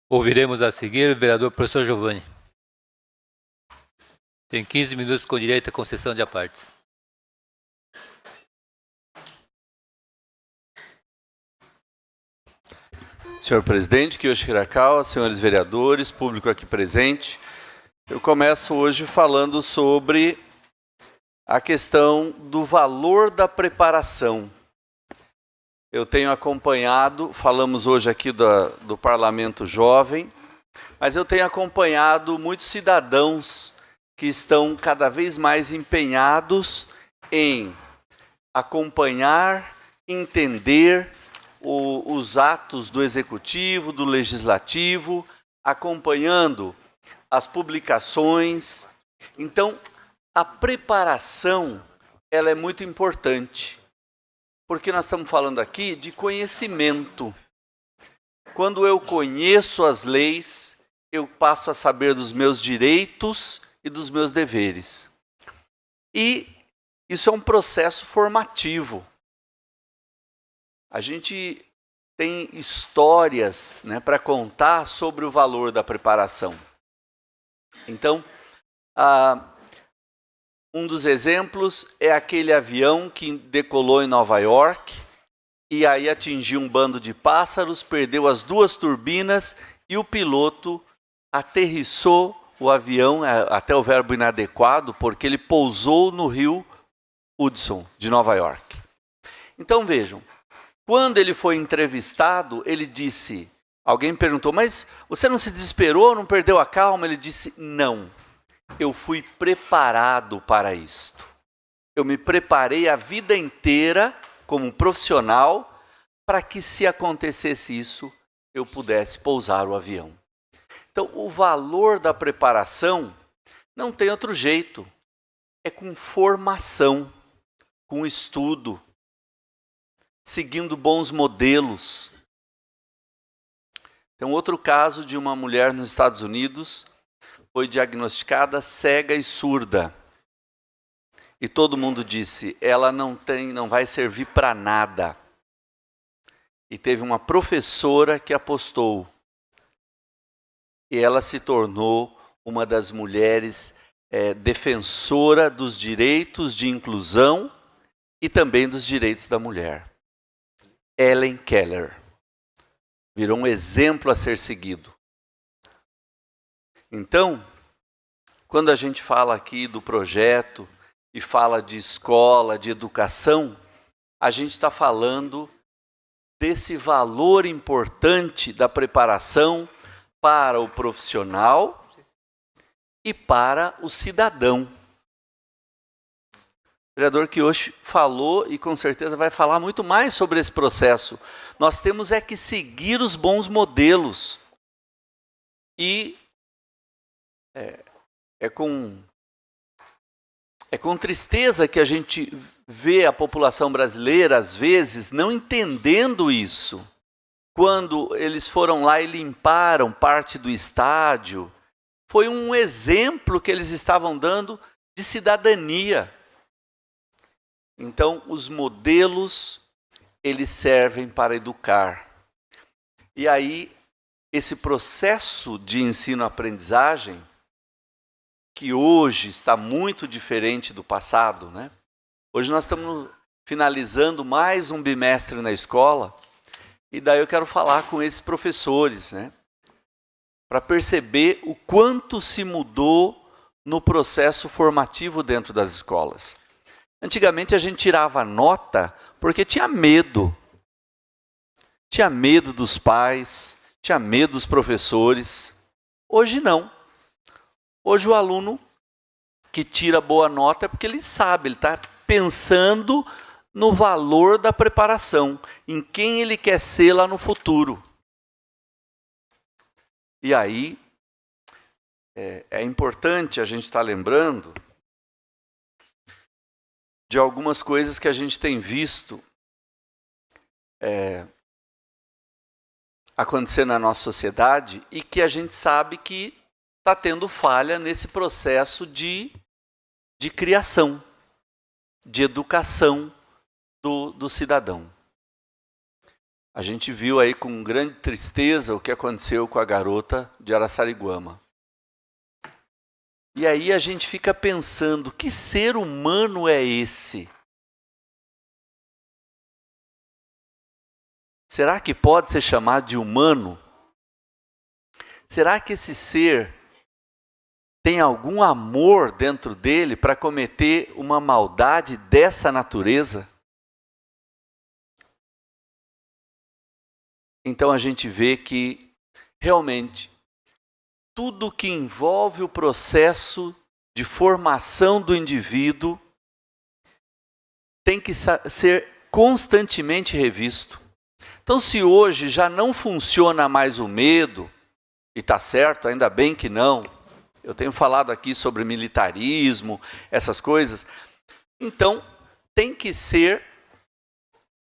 Ouviremos a seguir o vereador professor Giovanni. Tem 15 minutos com direito à concessão de apartes. Senhor presidente, Kiyoshi Hirakawa, senhores vereadores, público aqui presente, eu começo hoje falando sobre a questão do valor da preparação. Eu tenho acompanhado, falamos hoje aqui do Parlamento Jovem, mas eu tenho acompanhado muitos cidadãos que estão cada vez mais empenhados em acompanhar, entender os atos do Executivo, do Legislativo, acompanhando as publicações. Então, a preparação, ela é muito importante, porque nós estamos falando aqui de conhecimento. Quando eu conheço as leis, eu passo a saber dos meus direitos e dos meus deveres. E isso é um processo formativo. A gente tem histórias, né, para contar sobre o valor da preparação. Então, um dos exemplos é aquele avião que decolou em Nova York e aí atingiu um bando de pássaros, perdeu as duas turbinas e o piloto aterrissou o avião, até o verbo inadequado, porque ele pousou no rio Hudson, de Nova York. Então vejam, quando ele foi entrevistado, ele disse, alguém perguntou, mas você não se desesperou, não perdeu a calma? Ele disse, não, eu fui preparado para isto. Eu me preparei a vida inteira como profissional para que, se acontecesse isso, eu pudesse pousar o avião. Então, o valor da preparação não tem outro jeito, é com formação, com estudo, seguindo bons modelos. Tem um outro caso de uma mulher nos Estados Unidos, foi diagnosticada cega e surda. E todo mundo disse, ela não vai servir para nada. E teve uma professora que apostou. E ela se tornou uma das mulheres defensora dos direitos de inclusão e também dos direitos da mulher. Helen Keller. Virou um exemplo a ser seguido. Então, quando a gente fala aqui do projeto e fala de escola, de educação, a gente está falando desse valor importante da preparação para o profissional e para o cidadão. O vereador Kiyoshi falou e com certeza vai falar muito mais sobre esse processo. Nós temos que seguir os bons modelos. E é com tristeza que a gente vê a população brasileira, às vezes, não entendendo isso. Quando eles foram lá e limparam parte do estádio, foi um exemplo que eles estavam dando de cidadania. Então, os modelos, eles servem para educar. E aí, esse processo de ensino-aprendizagem, que hoje está muito diferente do passado, né? Hoje nós estamos finalizando mais um bimestre na escola, e daí eu quero falar com esses professores, né? Para perceber o quanto se mudou no processo formativo dentro das escolas. Antigamente a gente tirava nota porque tinha medo. Tinha medo dos pais, tinha medo dos professores. Hoje não. Hoje o aluno que tira boa nota é porque ele sabe, ele está pensando no valor da preparação, em quem ele quer ser lá no futuro. E aí, é importante a gente estar lembrando de algumas coisas que a gente tem visto acontecer na nossa sociedade e que a gente sabe que está tendo falha nesse processo de criação, de educação do cidadão. A gente viu aí com grande tristeza o que aconteceu com a garota de Araçariguama. E aí a gente fica pensando, que ser humano é esse? Será que pode ser chamado de humano? Será que esse ser tem algum amor dentro dele para cometer uma maldade dessa natureza? Então a gente vê que realmente tudo que envolve o processo de formação do indivíduo tem que ser constantemente revisto. Então, se hoje já não funciona mais o medo, e está certo, ainda bem que não, eu tenho falado aqui sobre militarismo, essas coisas, então tem que ser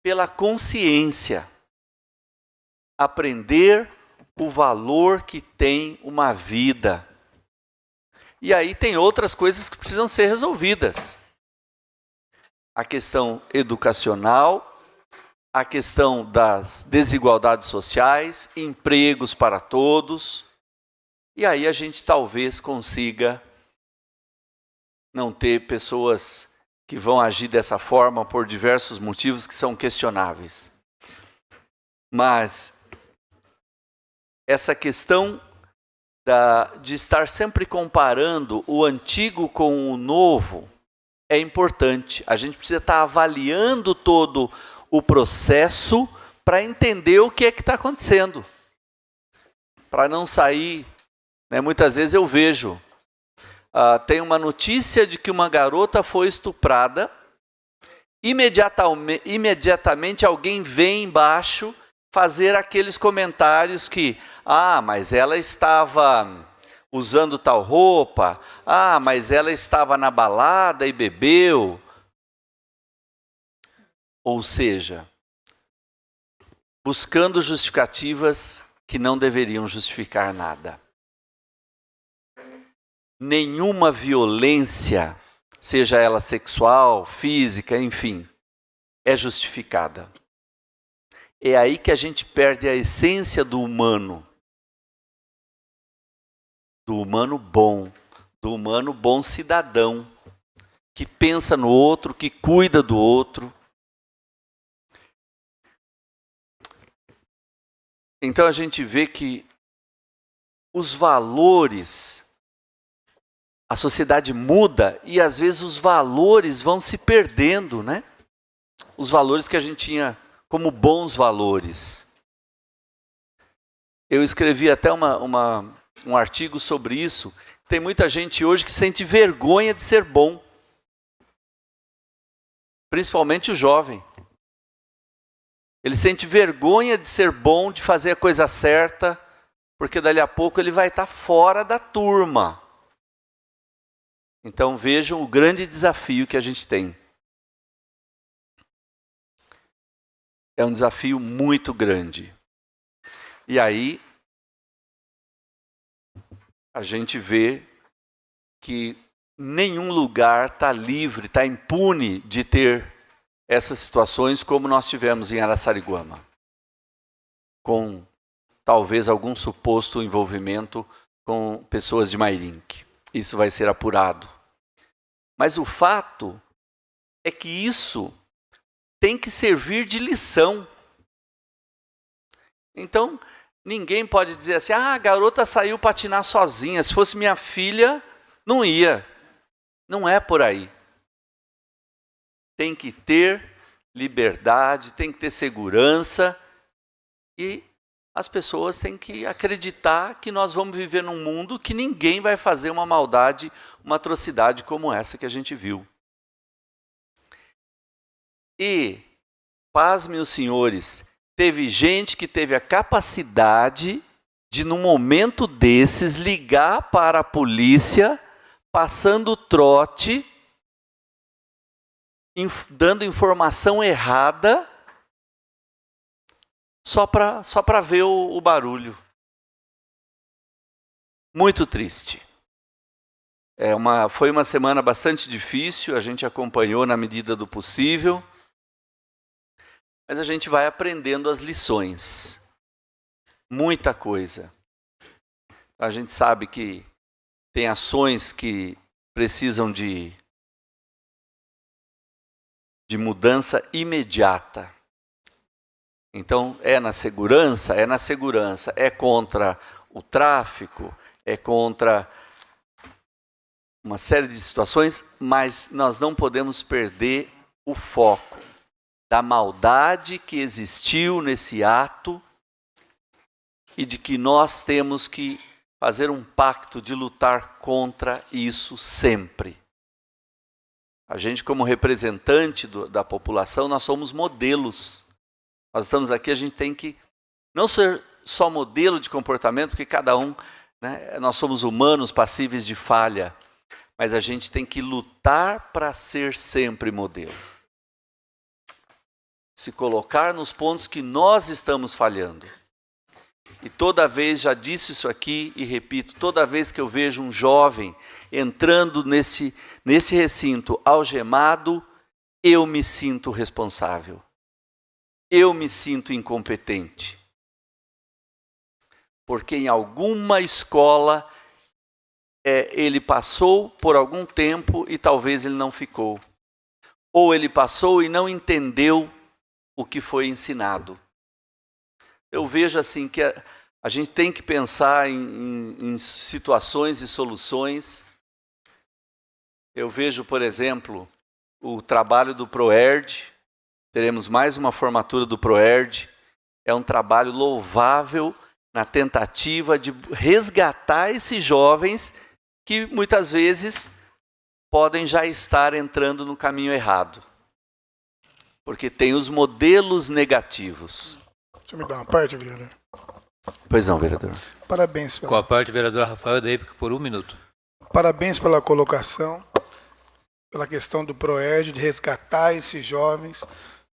pela consciência, aprender o valor que tem uma vida. E aí tem outras coisas que precisam ser resolvidas. A questão educacional, a questão das desigualdades sociais, empregos para todos. E aí a gente talvez consiga não ter pessoas que vão agir dessa forma por diversos motivos que são questionáveis. Mas essa questão de estar sempre comparando o antigo com o novo é importante. A gente precisa estar avaliando todo o processo para entender o que é que está acontecendo. Para não sair, né, muitas vezes eu vejo, tem uma notícia de que uma garota foi estuprada, imediatamente alguém vem embaixo fazer aqueles comentários que, mas ela estava usando tal roupa, mas ela estava na balada e bebeu. Ou seja, buscando justificativas que não deveriam justificar nada. Nenhuma violência, seja ela sexual, física, enfim, é justificada. É aí que a gente perde a essência do humano bom cidadão, que pensa no outro, que cuida do outro. Então a gente vê que os valores, a sociedade muda e às vezes os valores vão se perdendo, né? Os valores que a gente tinha como bons valores. Eu escrevi até um artigo sobre isso. Tem muita gente hoje que sente vergonha de ser bom. Principalmente o jovem. Ele sente vergonha de ser bom, de fazer a coisa certa, porque dali a pouco ele vai estar fora da turma. Então vejam o grande desafio que a gente tem. É um desafio muito grande. E aí a gente vê que nenhum lugar está livre, está impune de ter essas situações como nós tivemos em Araçariguama, com talvez algum suposto envolvimento com pessoas de Mairinque. Isso vai ser apurado. Mas o fato é que isso tem que servir de lição. Então, ninguém pode dizer assim, a garota saiu patinar sozinha, se fosse minha filha, não ia. Não é por aí. Tem que ter liberdade, tem que ter segurança e as pessoas têm que acreditar que nós vamos viver num mundo que ninguém vai fazer uma maldade, uma atrocidade como essa que a gente viu. E, pasmem os senhores, teve gente que teve a capacidade de, num momento desses, ligar para a polícia, passando trote, dando informação errada, só para ver o barulho. Muito triste. Foi uma semana bastante difícil, a gente acompanhou na medida do possível. mas a gente vai aprendendo as lições. Muita coisa. A gente sabe que tem ações que precisam de mudança imediata. Então, é na segurança, é contra o tráfico, é contra uma série de situações, mas nós não podemos perder o foco da maldade que existiu nesse ato e de que nós temos que fazer um pacto de lutar contra isso sempre. A gente, como representante da população, nós somos modelos. Nós estamos aqui, a gente tem que não ser só modelo de comportamento, porque cada um, né, nós somos humanos passíveis de falha, mas a gente tem que lutar para ser sempre modelo. Se colocar nos pontos que nós estamos falhando. E toda vez, já disse isso aqui e repito, toda vez que eu vejo um jovem entrando nesse recinto algemado, eu me sinto responsável. Eu me sinto incompetente. Porque em alguma escola ele passou por algum tempo e talvez ele não ficou. Ou ele passou e não entendeu o que foi ensinado. Eu vejo assim que a gente tem que pensar em situações e soluções. Eu vejo, por exemplo, o trabalho do ProERD. Teremos mais uma formatura do ProERD. É um trabalho louvável na tentativa de resgatar esses jovens que muitas vezes podem já estar entrando no caminho errado. Porque tem os modelos negativos. Deixa eu me dar uma parte, vereador. Pois não, vereador. Parabéns. Com a parte, vereador Rafael Deipico, por 1 minuto. Parabéns pela colocação, pela questão do ProERD, de resgatar esses jovens.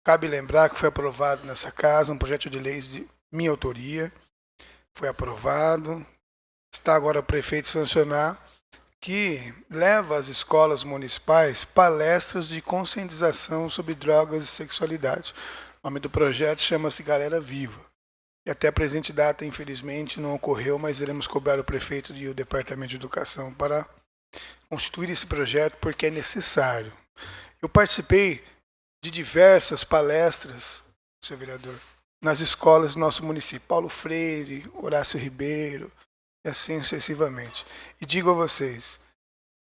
Cabe lembrar que foi aprovado nessa casa um projeto de lei de minha autoria. Foi aprovado. Está agora o prefeito sancionar, que leva às escolas municipais palestras de conscientização sobre drogas e sexualidade. O nome do projeto chama-se Galera Viva. E até a presente data, infelizmente, não ocorreu, mas iremos cobrar o prefeito e o Departamento de Educação para constituir esse projeto, porque é necessário. Eu participei de diversas palestras, senhor vereador, nas escolas do nosso município, Paulo Freire, Horácio Ribeiro, e assim sucessivamente. E digo a vocês,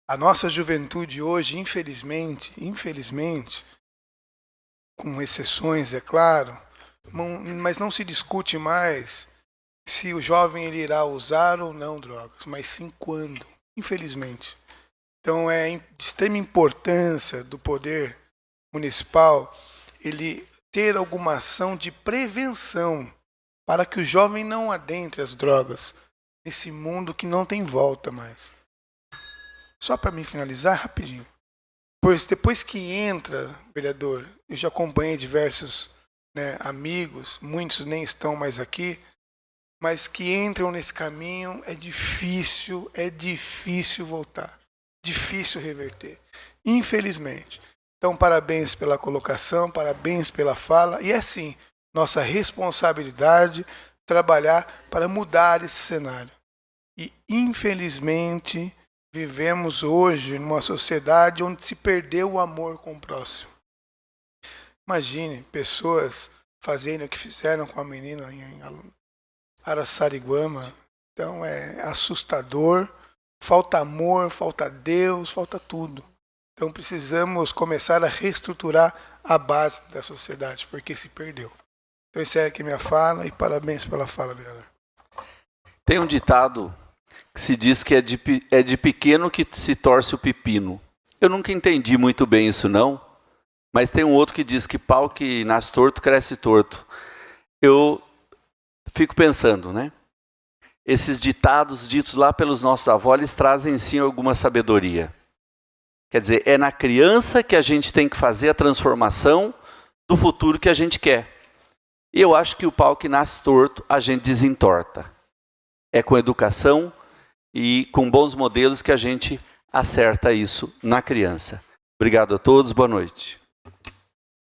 a nossa juventude hoje, infelizmente, com exceções, é claro, mas não se discute mais se o jovem ele irá usar ou não drogas, mas sim quando, infelizmente. Então é de extrema importância do poder municipal ele ter alguma ação de prevenção para que o jovem não adentre as drogas nesse mundo que não tem volta mais. Só para me finalizar rapidinho. Pois depois que entra, vereador, eu já acompanhei diversos amigos, muitos nem estão mais aqui, mas que entram nesse caminho, é difícil voltar, difícil reverter, infelizmente. Então, parabéns pela colocação, parabéns pela fala, e é sim, nossa responsabilidade trabalhar para mudar esse cenário. E, infelizmente, vivemos hoje numa sociedade onde se perdeu o amor com o próximo. Imagine pessoas fazendo o que fizeram com a menina em Araçariguama. Então é assustador, falta amor, falta Deus, falta tudo. Então precisamos começar a reestruturar a base da sociedade, porque se perdeu. Então essa é aqui minha fala e parabéns pela fala, vereador. Tem um ditado que se diz que é de pequeno que se torce o pepino. Eu nunca entendi muito bem isso não, mas tem um outro que diz que pau que nasce torto, cresce torto. Eu fico pensando, né? Esses ditados ditos lá pelos nossos avós, eles trazem sim alguma sabedoria. Quer dizer, é na criança que a gente tem que fazer a transformação do futuro que a gente quer. E eu acho que o pau que nasce torto, a gente desentorta. É com educação e com bons modelos que a gente acerta isso na criança. Obrigado a todos, boa noite.